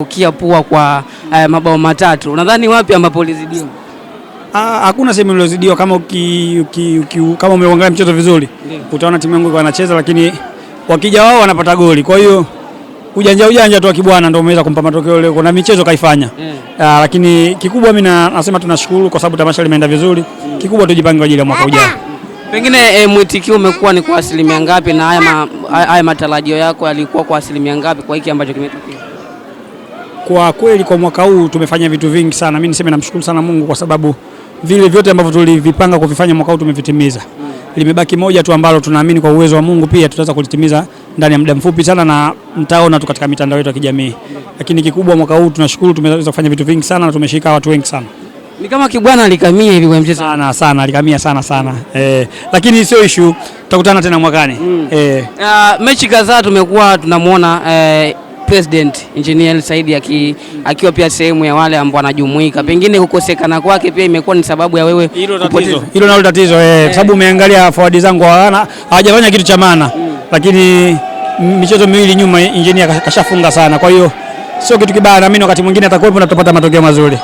Ukia pua kwa mabao matatu. Unadhani wapi ambapo ulizidiwa? Hakuna sehemu iliyozidiwa. Kama kama umeangalia mchezo vizuri, utaona timu yangu wanacheza, lakini wakija wao wanapata goli. Kwa hiyo ujanja tu wa kibwana ndio umeweza kumpa matokeo leo. Kuna michezo kaifanya. Lakini kikubwa mimi nasema tunashukuru kwa sababu tamasha limeenda vizuri. Kikubwa tujipange kwa ajili ya mwaka ujao. Pengine mwitikio umekuwa ni kwa asilimia ngapi, na haya matarajio yako yalikuwa kwa asilimia ngapi kwa hiki ambacho kimetokea? Kwa kweli kwa mwaka huu tumefanya vitu vingi sana. Mimi niseme namshukuru sana Mungu kwa sababu vile vyote ambavyo tulivipanga kuvifanya mwaka huu tumevitimiza. Limebaki moja tu ambalo tunaamini kwa uwezo wa Mungu pia tutaweza kulitimiza ndani ya muda mfupi sana, na mtaona tu katika mitandao yetu ya kijamii. Lakini kikubwa mwaka huu tunashukuru tumeweza kufanya vitu vingi sana na tumeshika watu wengi sana. Ni kama kibwana alikamia hivi kwa mchezo sana alikamia sana. Lakini sio issue, tutakutana tena mwakani. Mechi kadhaa tumekuwa tunamuona President Engineer Said akiwa pia sehemu ya wale ambao wanajumuika. Pengine kukosekana kwake pia imekuwa ni sababu ya wewe kupoteza. Hilo nalo tatizo kwa sababu umeangalia forward zangu hawajafanya kitu cha maana. Lakini michezo miwili nyuma Engineer kashafunga sana. Kwa hiyo sio kitu kibaya, naamini wakati mwingine atakuwepo na tutapata matokeo mazuri.